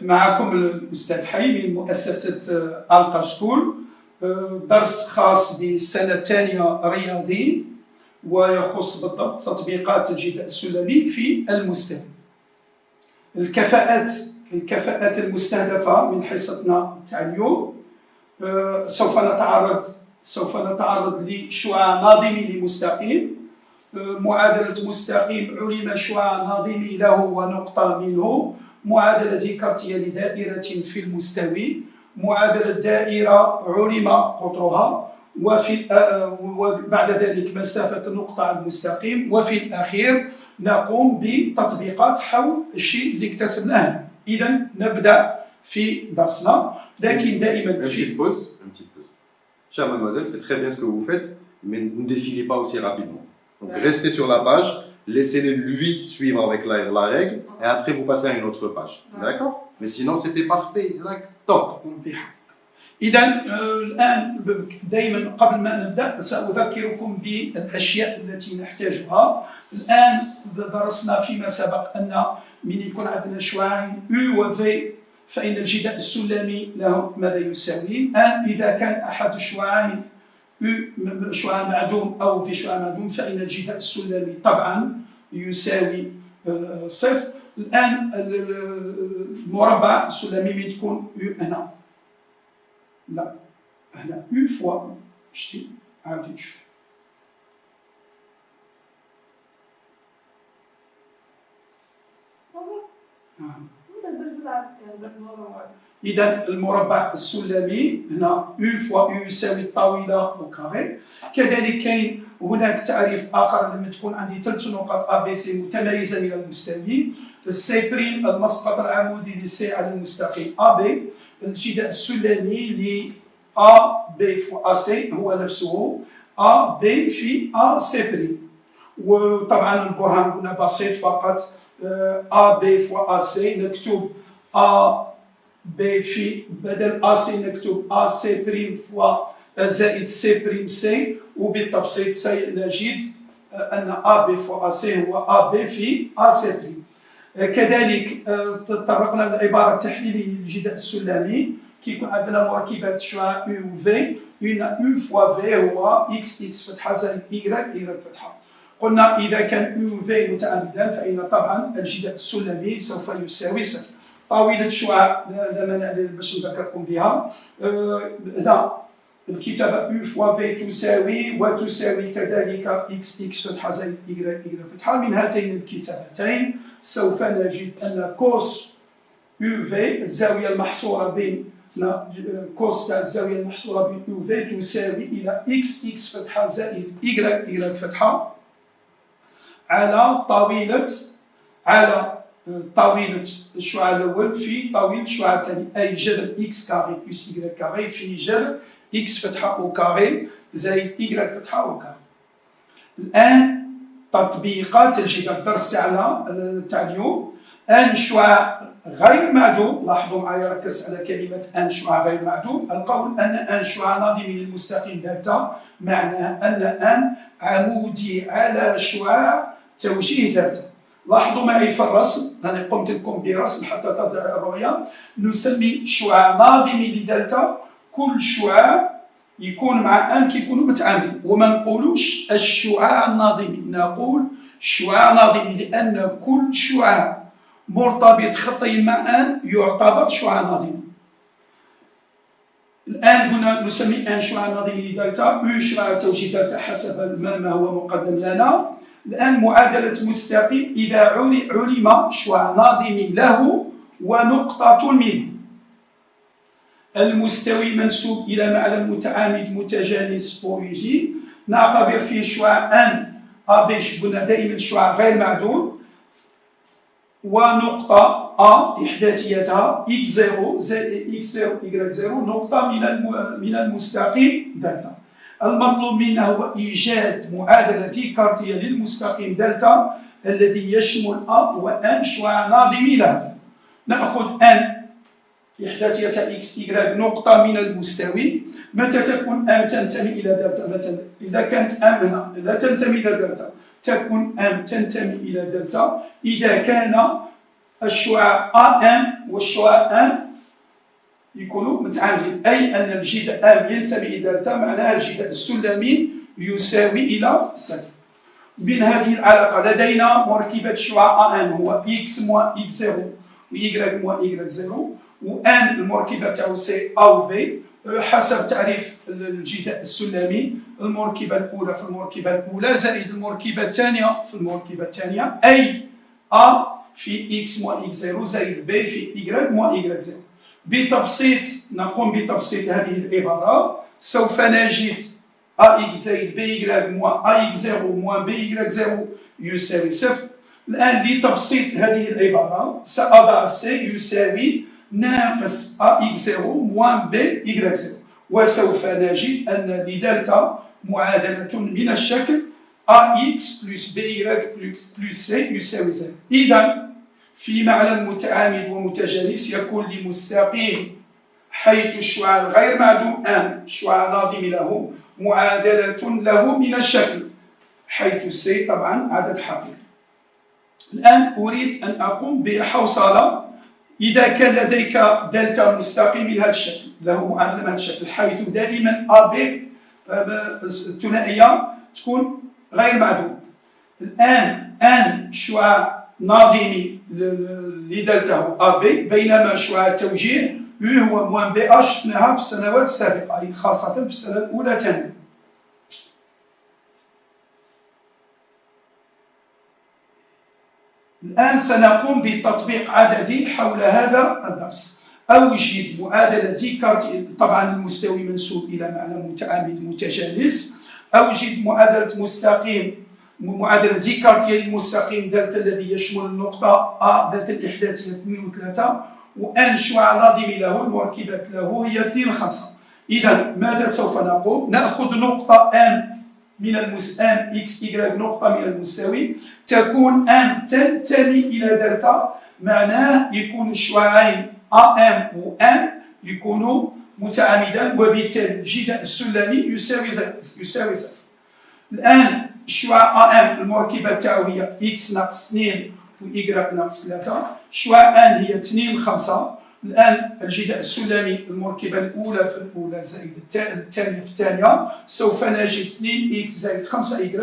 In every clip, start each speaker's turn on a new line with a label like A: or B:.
A: معكم الأستاذ حي من مؤسسة ألقا سكول، درس خاص بالسنة الثانية رياضي ويخص بالضبط تطبيقات الجداء السلمي في المستوى. الكفاءات المستهدفة من حصتنا تاع اليوم، سوف نتعرض لشعاع ناظمي لمستقيم. معادلة مستقيم علم شعاع ناظمي له ونقطة منه. معادلة ديكارتية لدائرة في المستوي. معادلة دائرة علم قطرها، وبعد ذلك مسافة النقطة المستقيم، وفي الأخير نقوم بتطبيقات حول الشيء اللي اكتسبناه. إذا نبدأ في درسنا، لكن دائما
B: Une petite pause. Chère mademoiselle, c'est très bien ce que vous faites, mais ne défilez pas aussi rapidement. Donc restez sur la page, laissez-le lui suivre avec la règle, et après vous passez à une autre page. D'accord? Mais sinon c'était parfait, top.
A: إذا الآن دائما قبل ما نبدأ سأذكركم بالأشياء التي نحتاجها. الآن درسنا فيما سبق أن من يكون عندنا شعاعين U و V فإن الجداء السلمي له ماذا يساوي. الآن إذا كان أحد الشعاعين U شعاع معدوم أو V شعاع معدوم فإن الجداء السلمي طبعا يساوي صفر. الآن المربع السلمي من تكون U هنا، لا هنا U فوا شتي عاودي نشوف. إذا المربع السلمي هنا U فوا U يساوي الطاولة أو كاري. كذلك كاين هناك تعريف آخر لما تكون عندي 3 نقاط A B C متميزة من المستوي. السي بريم المسقط العمودي للسي على المستقيم A B. الجداء السلمي ل A B فوا A C هو نفسه A B في A C بريم. وطبعا البرهان قلنا بسيط فقط، A B فوا A C نكتب A B في بدل A C نكتب A C بريم فوا زائد C بريم C، وبالتبسيط سنجد أن A B فوا A C هو A B في A C بريم. كذلك تطرقنا للعبارة التحليلية للجداء السلمي. كي يكون عندنا مركبات شعاع U و V، U فوا V هو X فتحة زائد Y فتحة. قلنا إذا كان U و V متعامدان فإن طبعا الجداء السلمي سوف يساوي صفر. طاولة الشعاع لا مانع باش نذكركم بها. لا الكتابة U فوا V تساوي وتساوي كذلك X فتحة زائد Y فتحة. من هاتين الكتابتين سوف نجد أن كوس U V الزاوية المحصورة بين كوس تاع الزاوية المحصورة بين U و V تساوي إلى X فتحة زائد Y فتحة على طاولة الشعاع الأول في طاولة الشعاع الثاني، أي جذر X كاري بلس Y كاري في جذر X فتحة أو كاري زائد Y فتحة أو كاري. الآن تطبيقات الجداء الدرس تاع اليوم. أن شعاع غير معدوم، لاحظوا معايا ركز على كلمة أن شعاع غير معدوم. القول أن أن شعاع ناظمي للمستقيم دلتا معناه أن أن عمودي على شعاع توجيه دلتا. لاحظوا معي في الرسم، أنا قمت لكم برسم حتى تضع الرؤية. نسمي شعاع ناظمي لدلتا كل شعاع يكون مع أن كيكونوا متعامدين، وما نقولوش الشعاع الناظمي، نقول شعاع ناظمي لأن كل شعاع مرتبط خطيا مع أن يعتبر شعاع ناظمي. الآن هنا نسمي أن شعاع ناظمي لدلتا، U شعاع توجيه دلتا حسب ما هو مقدم لنا. الآن معادلة مستقيم إذا علم شعاع ناظمي له ونقطة منه. المستوي منسوب إلى معلم متعامد متجانس أوريجين، نعتبر فيه شعاع أن A B قلنا دائما شعاع غير معدوم، ونقطة A إحداثيتها X0 زائد X0 Y0 نقطة من المستقيم دلتا. المطلوب منا هو إيجاد معادلة ديكارتية للمستقيم دلتا الذي يشمل A و N شعاع ناظمي له. نأخذ N إحداثيتها X Y نقطة من المستوي. متى تكون M تنتمي إلى دلتا؟ مثلا إذا كانت M هنا لا تنتمي إلى دلتا تكون M تنتمي إلى دلتا إذا كان الشعاع AM والشعاع M يكونوا متعامدين، أي أن الجداء M ينتمي إلى دلتا، معناها الجداء السلمي يساوي إلى صفر. من هذه العلاقة لدينا مركبة الشعاع AM هو X moins X0 و Y moins Y0، و N المركبة تاعو سي A و B حسب تعريف الجداء السلمي، المركبة الأولى في المركبة الأولى زائد المركبة الثانية في المركبة الثانية، أي A في X moins X0 زائد B في Y moins Y0. بتبسيط نقوم بتبسيط هذه العبارة، سوف نجد AX زائد BY moins AX0 moins BY0 يساوي صفر. الآن لتبسيط هذه العبارة سأضع C يساوي ناقص AX0 moins BY0، وسوف نجد أن لدلتا معادلة من الشكل AX plus BY plus C يساوي صفر. إذا في معنى متعامد ومتجانس يكون لمستقيم حيث الشعاع غير معدوم M شعاع ناظم له معادلة له من الشكل حيث C طبعا عدد حقيقي. الآن أريد أن أقوم بحوصلة. إذا كان لديك دلتا مستقيم من هذا الشكل له معادلة من هذا الشكل حيث دائما AB الثنائية تكون غير معدوم. الآن N شعاع ناظمي لدلتا هو AB، بينما شعاع التوجيه هو موان بي اش شفناها في السنوات السابقة، أي خاصة في السنة الأولى ثانيا. الآن سنقوم بتطبيق عددي حول هذا الدرس. أوجد معادلة ديكارتي، طبعا المستوي منسوب إلى معنى متعامد متجانس. أوجد معادلة مستقيم، معادلة ديكارتية للمستقيم دلتا الذي يشمل النقطة A ذات الإحداثية 2 و 3، وأن شعاع ناظم له المركبات له هي 2 5. إذا ماذا سوف نقوم؟ نأخذ نقطة M من M X Y نقطة من المستوي، تكون M تنتمي إلى دلتا، معناه يكون الشعاعين AM و M يكونوا متعامدان، وبالتالي الجداء السلمي يساوي صفر. الآن الشعاع AM المركبة تاعو هي X ناقص 2 و Y ناقص 3، شعاع N هي 2 5. الآن الجداء السلمي المركبة الأولى في الأولى زائد الثانية في الثانية، سوف نجد 2 X زائد 5 Y.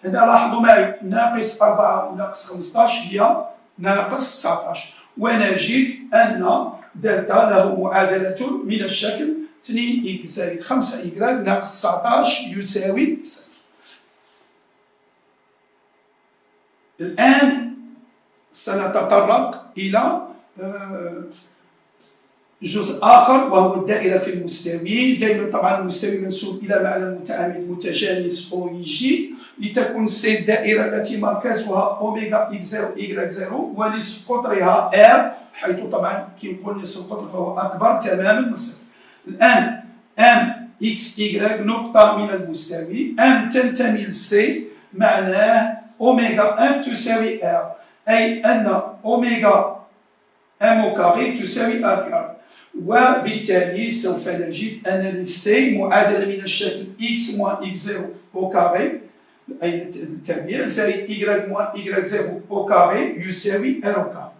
A: هنا لاحظوا معي ناقص 4 وناقص 15 هي ناقص 19، ونجد أن دلتا له معادلة من الشكل 2 X زائد 5 Y ناقص 19 يساوي 0. الآن سنتطرق إلى جزء آخر وهو الدائرة في المستوي. دائما طبعا المستوي منسوب إلى معنى المتعامد متجانس أو يجي، لتكون سي الدائرة التي مركزها أوميغا إكس0 Y0 ونصف قطرها R، حيث طبعا كي نقول نصف القطر فهو أكبر تماما من صفر. الآن M X Y نقطة من المستوي، M تنتمي لسي، معناه أوميغا M تساوي R، أي أن أوميغا M au carré تساوي R كاري، وبالتالي سوف نجد أن للسي معادلة من الشكل X moins X0 au carré أي التربيع زائد Y moins Y0 au carré يساوي R au carré.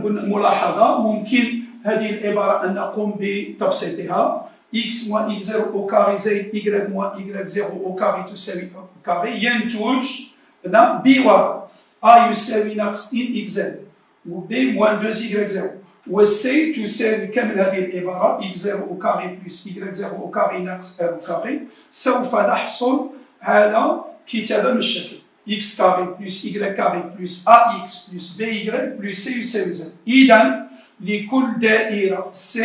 A: ملاحظة ممكن هذه العبارة أن نقوم بتبسيطها، X moins X0 au carré زائد Y moins Y0 au carré تساوي R au carré، ينتج هنا B وراء A يساوي ناقص 2 X0 و B moins 2 Y0 و C تساوي كامل هذه العبارة X0 au carré plus Y0 au carré ناقص R au carré. سوف نحصل على كتابة من الشكل X carré plus Y carré plus AX plus BY plus C يساوي 0. إذا لكل دائرة C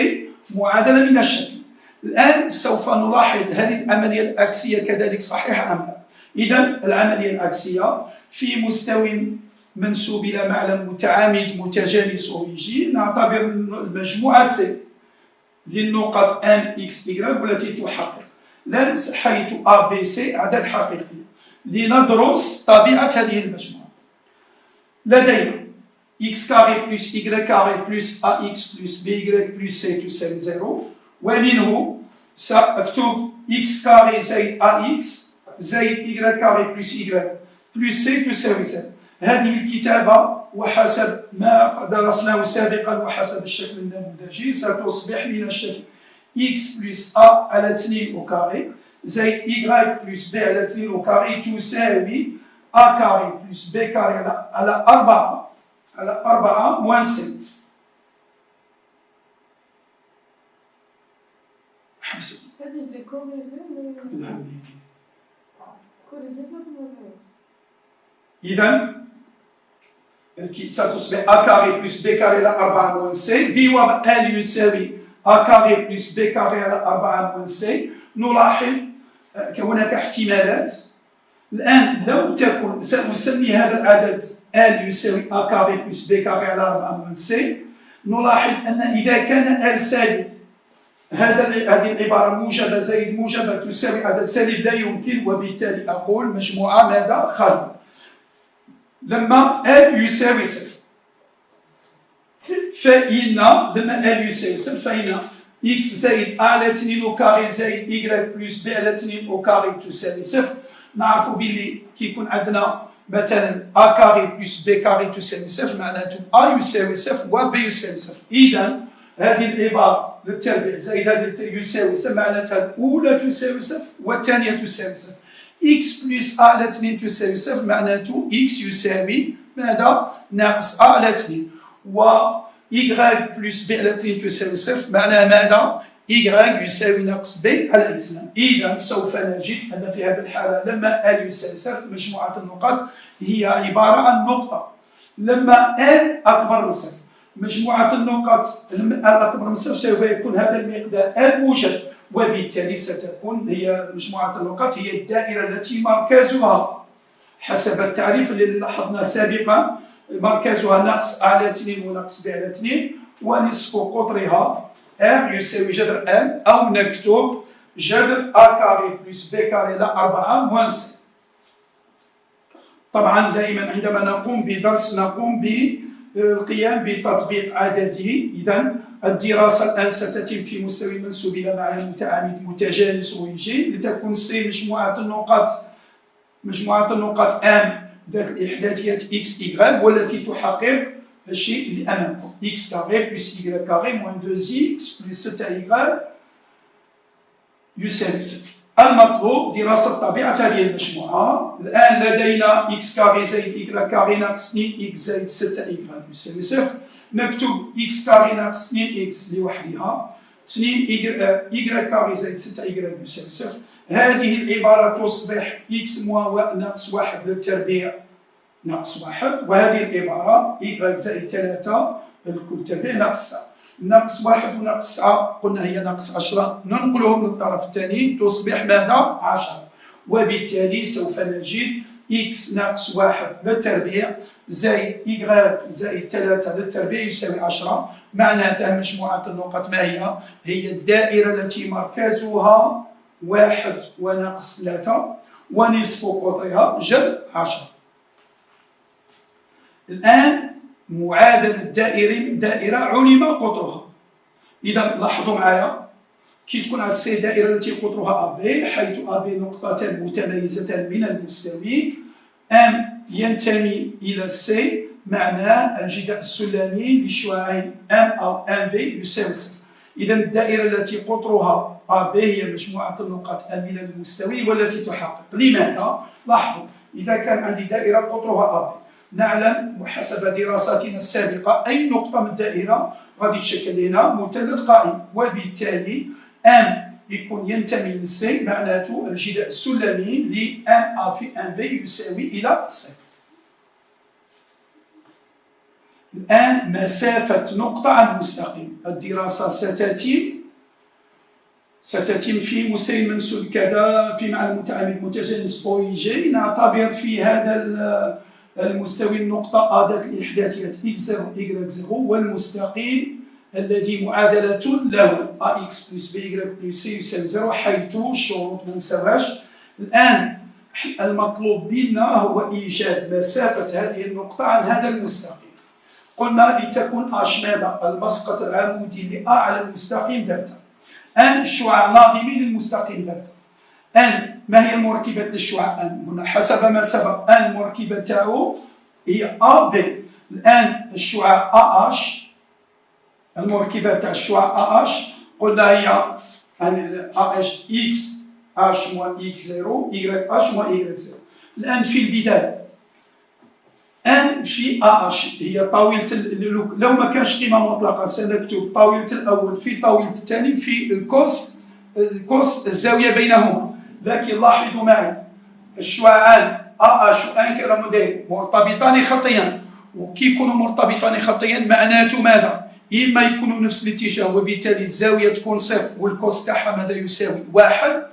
A: معادلة من الشكل. الآن سوف نلاحظ هل العملية العكسية كذلك صحيحة أم لا. إذا العملية العكسية في مستوى منسوب إلى معلم متعامد متجانس أو يجي، نعتبر المجموعة C للنقط M X Y والتي تحقق لن حيث A B C أعداد حقيقية. لندرس طبيعة هذه المجموعة. لدينا X carré plus Y carré plus AX plus BY plus C تساوي 0، ومنه سأكتب X carré زائد AX زائد Y carré plus Y plus C تساوي 0. هذه الكتابة وحسب ما درسناه سابقا وحسب الشكل النموذجي ستصبح من الشكل x plus a على 2 au carré زائد y plus b على 2 au carré تساوي a carré plus b carré على 4 moins c. إذا ستصبح a carré plus b carré على 4 moins c بوضع l يساوي a carré plus b carré على 4 moins c. نلاحظ هناك احتمالات. الآن لو تكون سنسمي هذا العدد l يساوي a carré plus b carré على 4 moins c. نلاحظ أن إذا كان l سالب هذه العبارة موجبة زائد موجبة تساوي عدد سالب لا يمكن وبالتالي أقول مجموعة ماذا؟ خالية. لما l يساوي صفر فإن لما l يساوي صفر فإن x زائد a على 2 au carré زائد y plus b على 2 au carré تساوي صفر. نعرف باللي كي يكون عندنا مثلا a carré plus b carré تساوي صفر معناته a يساوي صفر و b يساوي صفر. إذا هذه العبارة للتربيع زائد هذه يساوي صفر معناتها الأولى تساوي صفر والثانية تساوي صفر. x plus a على 2 تساوي صفر معناته x يساوي ماذا؟ ناقص a على 2 و y plus b على 2 تساوي صفر معناها ماذا؟ y يساوي ناقص b على 2. إذا سوف نجد أن في هذه الحالة لما l يساوي صفر مجموعة النقط هي عبارة عن نقطة. لما l أكبر من صفر مجموعة النقط الأكبر من صفر سوف يكون هذا المقدار الموجب وبالتالي ستكون هي مجموعة النقط هي الدائرة التي مركزها حسب التعريف الذي لاحظنا سابقا مركزها ناقص a على 2 وناقص b على 2 ونصف قطرها r يساوي جذر m أو نكتب جذر a كاري بلس b كاري على 4 moins c. طبعا دائما عندما نقوم بدرس نقوم بالقيام بتطبيق عددي. إذا الدراسة الآن ستتم في مستوى المنسوب إلى معلم متعامد متجانس ويجي لتكون سي مجموعة النقط ام ذات الإحداثية اكس إيغريك والتي تحقق الشيء اللي أمامكم اكس كاري بلس إيغريك كاري موان 2 اكس بلس 6 إيغريك يساوي صفر. المطلوب دراسة طبيعة هذه المجموعة. الآن لدينا x كاري زائد y كاري ناقص 2 x زائد 6 y يساوي صفر. نكتب x كاري ناقص 2 x لوحدها 2 y كاري زائد 6 y يساوي صفر. هذه العبارة تصبح x ناقص 1 للتربيع ناقص 1 وهذه العبارة y زائد 3 الكل تربيع ناقص 9. ناقص 1 وناقص 9 قلنا هي ناقص 10 ننقلهم للطرف الثاني تصبح ماذا؟ 10 وبالتالي سوف نجد x ناقص 1 للتربيع زائد y زائد 3 للتربيع يساوي 10. معناتها مجموعة النقط ما هي؟ هي الدائرة التي مركزها 1 وناقص 3 ونصف قطرها جذر 10. الآن معادلة دائرة علم قطرها. إذا لاحظوا معايا كي تكون على السي دائرة التي قطرها AB حيث AB نقطتان متميزتان من المستوي M ينتمي إلى السي معناه الجداء السلمي للشعاعين M أو MB يساوي صفر. إذا الدائرة التي قطرها AB هي مجموعة النقاط M من المستوي والتي تحقق. لماذا؟ لاحظوا إذا كان عندي دائرة قطرها AB نعلم وحسب دراساتنا السابقة أي نقطة من الدائرة غادي تشكل لنا مثلث قائم وبالتالي M يكون ينتمي للسي معناته الجداء السلمي ل MA في MB يساوي إلى صفر. الآن مسافة نقطة عن مستقيم. الدراسة ستتم في مستوى المنسوب كذا في معلم متعامد متجانس OIG. نعتبر في هذا المستوي النقطة A ذات الإحداثية x0 y0 والمستقيم الذي معادلة له ax بلس by بلس c يساوي 0 حيث الشروط ما نساوهاش. الآن المطلوب منا هو إيجاد مسافة هذه النقطة عن هذا المستقيم. قلنا لتكون h ماذا؟ المسقط العمودي ل A على المستقيم دلتا n الشعاع ناظمي للمستقيم دلتا. n ما هي المركبات للشعاع n؟ هنا حسب ما سبق n مركبة تاعو هي A B. الآن الشعاع AH، المركبة تاع الشعاع AH قلنا هي AH X H moins X0 YH moins Y0. الآن في البداية ان في AH هي طاولة لو ما كانش قيمة مطلقة سنكتب طاولة الأول في طاولة الثاني في الكوس الزاوية بينهما. لكن لاحظوا معي الشعاعان AH و ان كراموديل مرتبطان خطيا، وكي يكونوا مرتبطان خطيا معناته ماذا؟ إما يكونوا نفس الاتجاه وبالتالي الزاوية تكون صفر والكوس تاعها ماذا يساوي 1.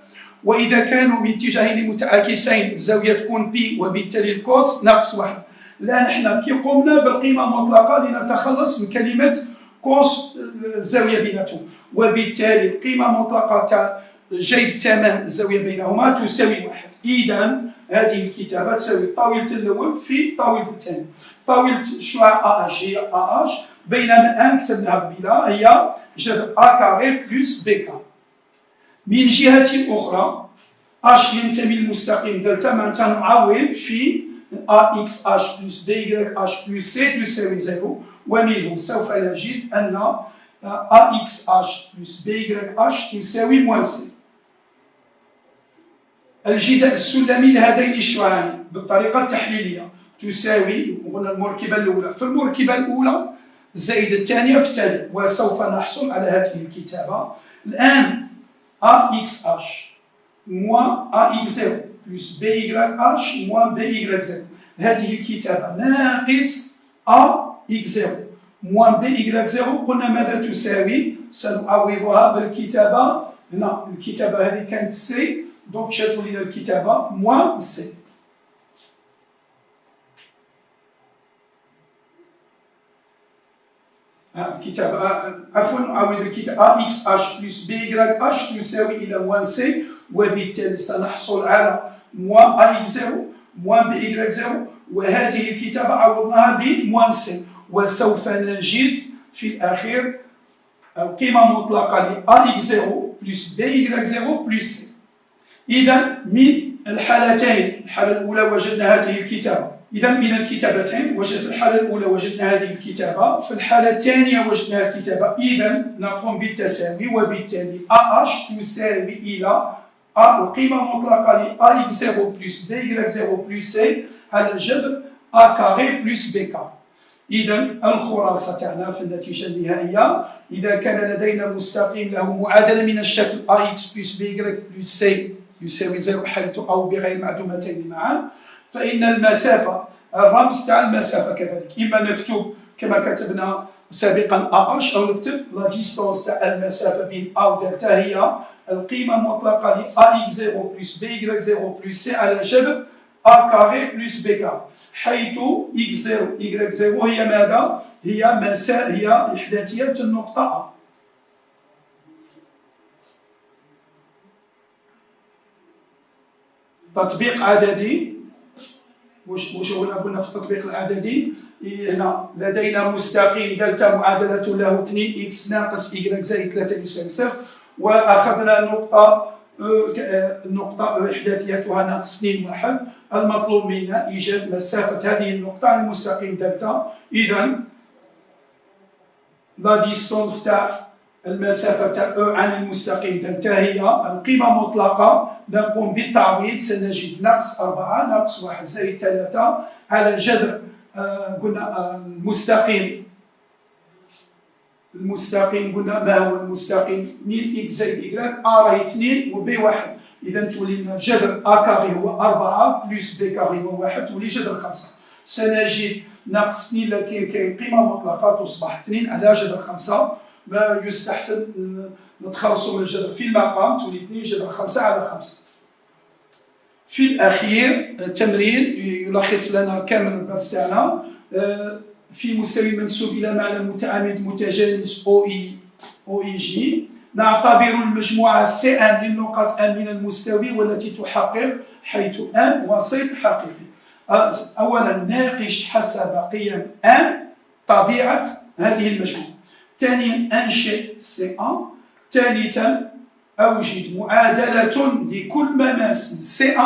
A: وإذا كانوا باتجاهين متعاكسين الزاوية تكون بي وبالتالي الكوس ناقص 1. الآن احنا كي قمنا بالقيمة مطلقة لنتخلص من كلمة كوس الزاوية بيناتهم، وبالتالي القيمة مطلقة تاع جيب تمام الزاوية بينهما تساوي 1. إذا هذه الكتابة تساوي طاولة الأول في طاولة الثاني. طاولة الشعاع AH هي AH، بينما أن كتبناها بلا هي جذر A كاري بلس BK. من جهة أخرى H ينتمي للمستقيم دلتا، معناتها نعوض في AXH بلس BYH بلس C تساوي 0، ومنه سوف نجد أن AXH بلس BYH تساوي موان C. الجداء السلمي لهذين الشعاعين بالطريقة التحليلية تساوي، قلنا المركبة الأولى في المركبة الأولى زائد الثانية في الثانية، وسوف نحصل على هذه الكتابة. الآن AXH moins AX0 plus BYH moins BY0، هذه الكتابة ناقص AX0 moins BY0 قلنا ماذا تساوي؟ سنعوضها بالكتابة هنا، الكتابة هذه كانت سي دونك جات لنا الكتابة moins سي. الكتابة عفوا نعوض الكتابة AXH plus BYH تساوي إلى موان سي، وبالتالي سنحصل على موان AX0 موان BY0، وهذه الكتابة عوضناها بموان سي، وسوف نجد في الأخير القيمة المطلقة ل AX0 plus BY0 plus سي. إذا من الحالتين، الحالة الأولى وجدنا هذه الكتابة، إذا من الكتابتين وجدت الحالة الأولى وجدنا هذه الكتابة، في الحالة الثانية وجدنا الكتابة. إذا نقوم بالتساوي، وبالتالي AH تساوي إلى القيمة المطلقة ل AX0 plus BY0 plus C على جذر A كاري plus B كاري. إذا الخلاصة تاعنا في النتيجة النهائية، إذا كان لدينا مستقيم له معادلة من الشكل AX plus BY plus C يساوي 0 حيث أو بغير معدومتين معا، فإن المسافة الرمز تاع المسافة كذلك إما نكتب كما كتبنا سابقا AH أو نكتب لا ديستانس تاع المسافة بين A و دلتا هي القيمة المطلقة ل AX0 plus BY0 plus C على جذر A كاري plus B كاري، حيث X0 Y0 هي ماذا؟ هي إحداثية النقطة A. تطبيق عددي، واش قلنا في التطبيق العددي؟ هنا لدينا مستقيم دلتا معادلته له 2x ناقص y زائد 3 يساوي 0، واخذنا النقطة إحداثيتها ناقص 2 1. المطلوب منا إيجاد مسافة هذه النقطة عن المستقيم دلتا. إذا لا ديستونس تاع المسافة تاع عن المستقيم دلتا هي القيمة المطلقة، نقوم بالتعويض سنجد ناقص 4 ناقص 1 زائد 3 على جذر قلنا المستقيم قلنا ما هو المستقيم 2 x زائد y راهي 2 و b 1، إذا تولي لنا جذر a كاري هو 4 بلس b كاري هو 1 تولي جذر 5. سنجد ناقص 2 لكن كاين قيمة مطلقة تصبح 2 على جذر 5، ما يستحسن نتخلصوا من الجذر في المقام تولي 2 جذر 5 على 5. في الأخير التمرين يلخص لنا كامل الدرس تاعنا في مساوي منسوب إلى معنى متعامد متجانس OEG. نعتبر المجموعة C1 للنقاط M من المستوي والتي تحقق حيث M وسيط حقيقي. أولا ناقش حسب قيم M طبيعة هذه المجموعة. ثانيا أنشئ C1. ثالثا أوجد معادلة لكل مماثل C1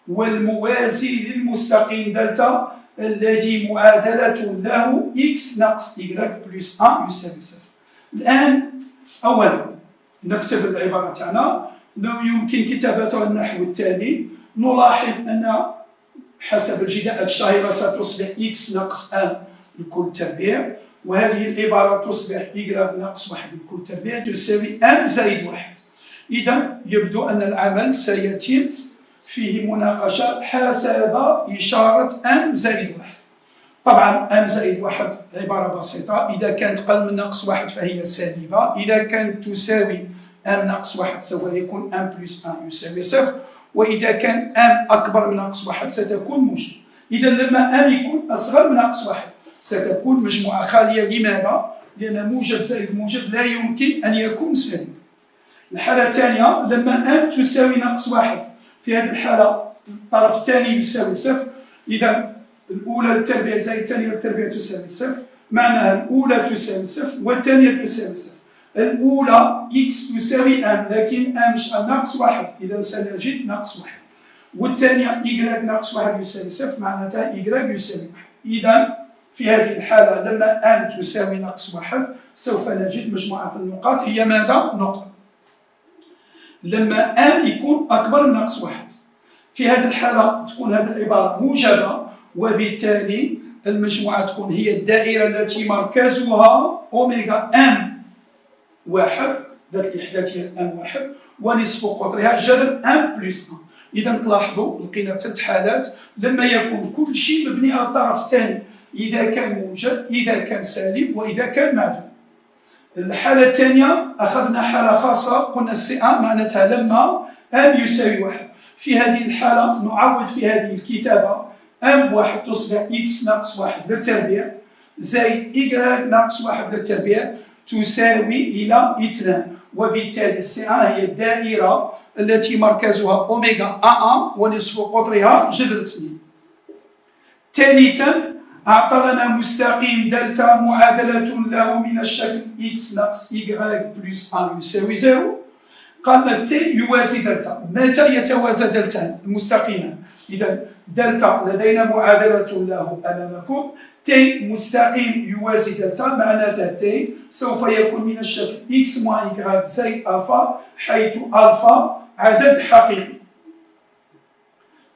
A: والموازي للمستقيم دلتا الذي معادلة له x ناقص y بلس 1 يساوي صفر. الآن أولا نكتب العبارة تاعنا. يمكن كتابة النحو التالي. نلاحظ أن حسب الجداءات الشهيرة ستصبح x ناقص 1 الكل تربيع، وهذه العبارة تصبح y ناقص 1 الكل تربيع تساوي m زائد 1. إذا يبدو أن العمل سيتم فيه مناقشة حسب إشارة m زائد 1. طبعا m زائد 1 عبارة بسيطة، إذا كانت أقل من ناقص 1 فهي سالبة، إذا كانت تساوي m ناقص 1 سوف يكون m بلس 1 يساوي صفر، وإذا كان m أكبر من ناقص 1 ستكون موجب. إذا لما m يكون أصغر من ناقص 1 ستكون مجموعة خالية. لماذا؟ لأن موجب زائد موجب لا يمكن أن يكون سالب. الحالة الثانية لما m تساوي ناقص 1، في هذه الحالة الطرف الثاني يساوي صفر، إذا الأولى للتربيع زائد الثانية للتربيع تساوي صفر، معناها الأولى تساوي صفر والثانية تساوي صفر. الأولى x تساوي m، لكن m مش ناقص 1، إذا سنجد ناقص 1. والثانية y ناقص 1 يساوي صفر، معناتها y يساوي 1. إذا في هذه الحالة لما m تساوي ناقص 1 سوف نجد مجموعة النقاط هي ماذا؟ نقطة. لما m يكون أكبر من ناقص 1 في هذه الحالة تكون هذه العبارة موجبة، وبالتالي المجموعة تكون هي الدائرة التي مركزها أوميغا m 1 ذات الإحداثيات m 1 ونصف قطرها جذر m بلس 1. إذا تلاحظوا لقينا 3 حالات لما يكون كل شيء مبني على الطرف الثاني، إذا كان موجب، إذا كان سالب، وإذا كان معدوم. الحالة الثانية أخذنا حالة خاصة قلنا سي ان معناتها لما m يساوي 1. في هذه الحالة نعوض في هذه الكتابة m 1 تصبح x ناقص 1 للتربيع زائد y ناقص 1 للتربيع تساوي إلى 2، وبالتالي سي ان هي الدائرة التي مركزها أوميغا A1 ونصف قطرها جذر 2. ثالثا أعطى لنا مستقيم دلتا معادلة له من الشكل x ناقص y بلس 1 يساوي 0. قال t يوازي دلتا. متى يتوازى دلتا المستقيمان؟ إذا دلتا لدينا معادلة له أمامكم، t مستقيم يوازي دلتا، معناتها t سوف يكون من الشكل x moins y زائد ألفا، حيث ألفا عدد حقيقي.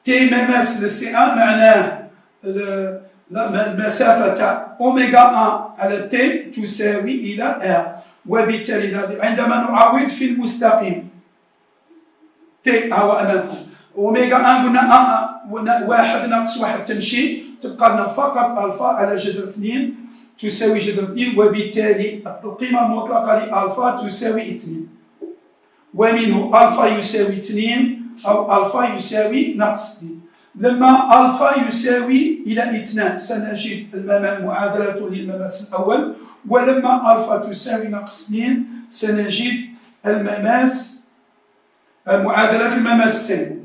A: t مماثل لسي ان معناه المسافة تاع أوميغا 1 على t تساوي إلى r، وبالتالي عندما نعوض في المستقيم t هو أمامكم أوميغا 1 قلنا 1 ناقص 1 تمشي، تبقى لنا فقط ألفا على جذر 2 تساوي جذر 2، وبالتالي القيمة المطلقة لألفا تساوي 2، ومنه ألفا يساوي 2 أو ألفا يساوي ناقص 2. لما ألفا يساوي إلى 2 سنجد المعادلة للمماس الأول، ولما ألفا تساوي ناقص 2 سنجد المماس معادلة المماس الثاني.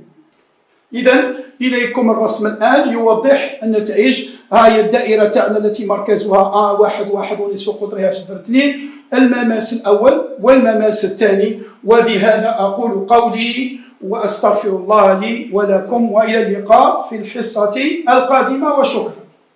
A: إذا إليكم الرسم الآن يوضح النتائج. هاي الدائرة تاعنا التي مركزها A1 1 ونصف قطرها جذر 2، المماس الأول والمماس الثاني. وبهذا أقول قولي وأستغفر الله لي ولكم، وإلى اللقاء في الحصة القادمة، وشكرا.